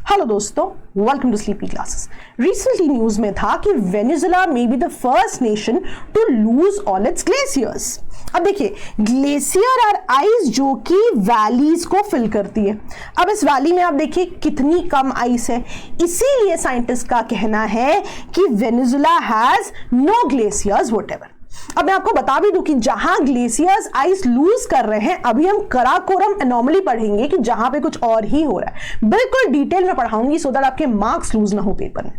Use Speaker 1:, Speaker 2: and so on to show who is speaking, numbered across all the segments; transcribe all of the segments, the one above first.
Speaker 1: Hello दोस्तों, welcome to sleepy classes. Recently news में था कि Venezuela may be the first nation to lose all its glaciers. अब देखिए, ग्लेशियर और आइस जो कि वैलीज को फिल करती है। अब इस वैली में आप देखिए कितनी कम आइस है, इसीलिए साइंटिस्ट का कहना है कि Venezuela has no glaciers whatever. अब मैं आपको बता भी दूं कि जहां ग्लेशियर्स आइस लूज कर रहे हैं, अभी हम कराकोरम एनोमली पढ़ेंगे कि जहां पे कुछ और ही हो रहा है। बिल्कुल डिटेल में पढ़ाऊंगी सो दैट आपके मार्क्स लूज ना हो पेपर में।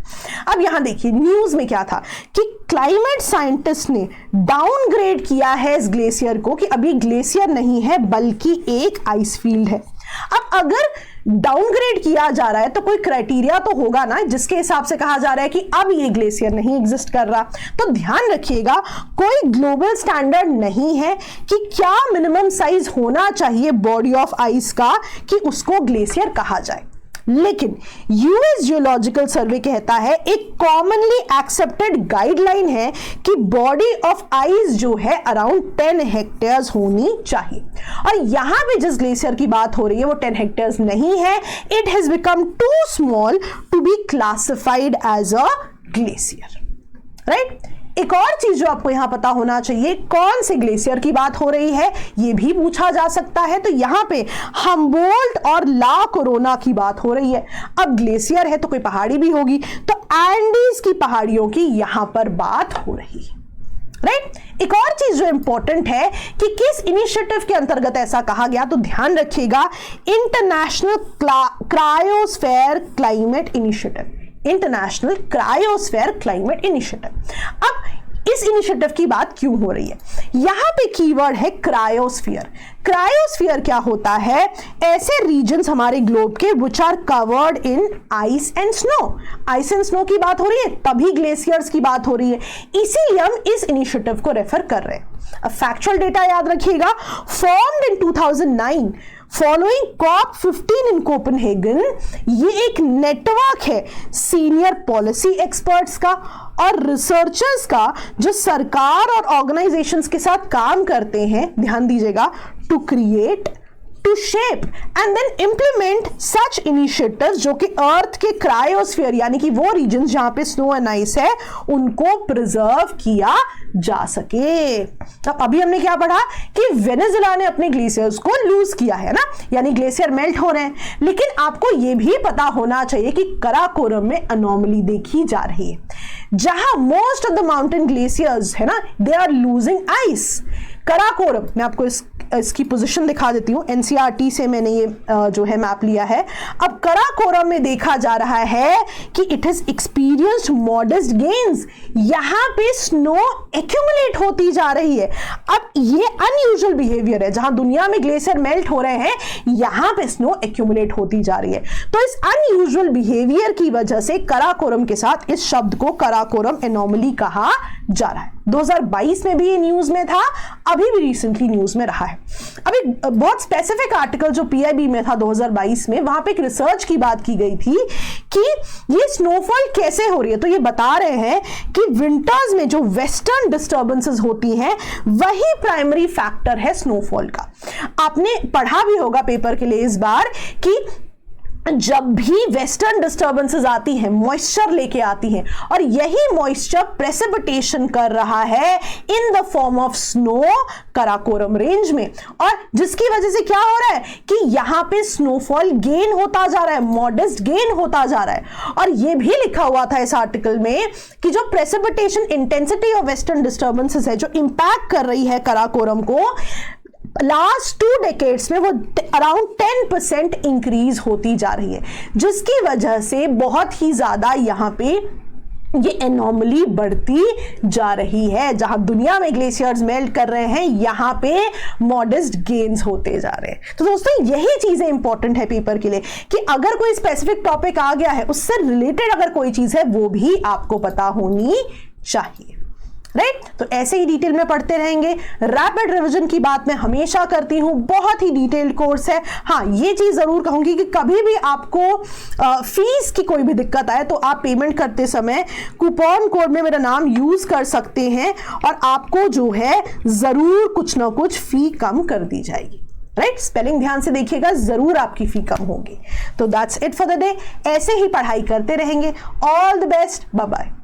Speaker 1: अब यहां देखिए न्यूज में क्या था कि क्लाइमेट साइंटिस्ट ने डाउनग्रेड किया है इस ग्लेशियर को कि अभी ग्लेशियर नहीं है बल्कि एक आइस फील्ड है। अब अगर डाउनग्रेड किया जा रहा है तो कोई क्राइटेरिया तो होगा ना जिसके हिसाब से कहा जा रहा है कि अब ये ग्लेशियर नहीं एग्जिस्ट कर रहा। तो ध्यान रखिएगा, कोई ग्लोबल स्टैंडर्ड नहीं है कि क्या मिनिमम साइज होना चाहिए बॉडी ऑफ आइस का कि उसको ग्लेशियर कहा जाए। लेकिन यूएस जियोलॉजिकल सर्वे कहता है, एक कॉमनली एक्सेप्टेड गाइडलाइन है कि बॉडी ऑफ आइस जो है अराउंड 10 हेक्टेयर्स होनी चाहिए। और यहां पे जिस ग्लेशियर की बात हो रही है वो 10 हेक्टेयर्स नहीं है। It has become too small to be classified as a glacier, right. एक और चीज जो आपको यहां पता होना चाहिए, कौन से ग्लेशियर की बात हो रही है यह भी पूछा जा सकता है। तो यहां पे हम्बोल्ट और ला कोरोना की बात हो रही है। अब ग्लेशियर है तो कोई पहाड़ी भी होगी, तो एंडीज की पहाड़ियों की यहां पर बात हो रही है, राइट। एक और चीज जो इंपॉर्टेंट है कि किस इनिशिएटिव के अंतर्गत ऐसा कहा गया, तो ध्यान रखिएगा, international cryosphere climate initiative, international cryosphere climate initiative. अब इस इनिशिएटिव की बात क्यों हो रही है, यहां पे कीवर्ड है क्रायोस्फीयर। क्रायोस्फीयर क्या होता है? ऐसे रीजन्स हमारे ग्लोब के which are covered in ice and snow. Ice and snow की बात हो रही है तभी ग्लेशियर्स की बात हो रही है, इसीलिए हम इस इनिशिएटिव को रेफर कर रहे हैं। अब फैक्चुअल डेटा याद रखिएगा, formed in 2009 following COP15 in Copenhagen. ये एक नेटवर्क है सीनियर पॉलिसी एक्सपर्ट्स का और रिसर्चर्स का जो सरकार और ऑर्गेनाइजेशंस के साथ काम करते हैं, ध्यान दीजिएगा, to create, to shape and then implement such initiatives जो कि अर्थ के क्रायोस्फीयर यानी कि वो रीजन जहां पे स्नो एंड आइस है उनको प्रिजर्व किया जा सके। अब अभी हमने क्या पढ़ा कि वेनेजुएला ने अपने ग्लेशियर्स को लूज किया है ना, यानी ग्लेशियर मेल्ट हो रहे हैं। लेकिन आपको यह भी पता होना चाहिए कि कराकोरम में अनोमली देखी जा रही है, जहां most of the mountain glaciers है ना, they are losing ice. Karakoram, मैं आपको इसकी पोजीशन दिखा देती हूं, एनसीईआरटी से मैंने ये जो है मैप लिया है। अब कराकोरम में देखा जा रहा है कि it has experienced modest gains, यहां पे स्नो एक्यूमुलेट होती जा रही है। अब ये अनयूजुअल बिहेवियर है, जहां दुनिया में ग्लेशियर मेल्ट हो रहे हैं यहां पे स्नो एक्यूमुलेट होती जा रही है। तो इस अनयूजुअल बिहेवियर की वजह से कराकोरम के साथ इस शब्द को कराकोरम एनोमली कहा जा रहा है। 2022 में भी ये न्यूज में था, अभी भी रिसेंटली न्यूज में रहा है। अभी बहुत स्पेसिफिक आर्टिकल जो पीआईबी में था 2022 में, वहां पे एक रिसर्च की बात की गई थी कि ये स्नोफॉल कैसे हो रही है। तो ये बता रहे हैं कि विंटर्स में जो वेस्टर्न डिस्टर्बेंसेस होती हैं वही प्राइमरी फैक्टर है स्नोफॉल का। आपने पढ़ा भी होगा पेपर के लिए इस बार कि जब भी वेस्टर्न डिस्टर्बेंसेस आती हैं, मॉइस्चर लेके आती हैं, और यही मॉइस्चर प्रेसिपिटेशन कर रहा है in the form of snow Karakoram range में, और जिसकी वजह से क्या हो रहा है कि यहां पे स्नोफॉल गेन होता जा रहा है, मॉडेस्ट गेन होता जा रहा है। और यह भी लिखा हुआ था इस आर्टिकल में कि जो precipitation intensity of western disturbances है जो इंपैक्ट कर रही है कराकोरम को, लास्ट 2 डेकेड्स में वो अराउंड 10% इंक्रीज होती जा रही है, जिसकी वजह से बहुत ही ज्यादा यहां पे ये एनोमली बढ़ती जा रही है। जहां दुनिया में ग्लेशियर्स मेल्ट कर रहे हैं यहां पे मॉडेस्ट गेन्स होते जा रहे हैं। तो दोस्तों यही चीजें इंपॉर्टेंट है पेपर के लिए कि अगर कोई स्पेसिफिक टॉपिक आ गया है उससे रिलेटेड अगर कोई चीज है वो भी आपको पता होनी चाहिए, राइट। तो ऐसे ही डिटेल में पढ़ते रहेंगे। रैपिड रिवीजन की बात मैं हमेशा करती हूं, बहुत ही डिटेल्ड कोर्स है। हाँ, ये चीज जरूर कहूंगी कि कभी भी आपको फीस की कोई भी दिक्कत आए तो आप पेमेंट करते समय कूपन कोड में मेरा नाम यूज कर सकते हैं और आपको जो है जरूर कुछ ना कुछ फी कम कर दी जाएगी, राइट। स्पेलिंग ध्यान से देखिएगा, जरूर आपकी फी कम होगी। तो that's it for the day. ऐसे ही पढ़ाई करते रहेंगे। All the best, bye bye.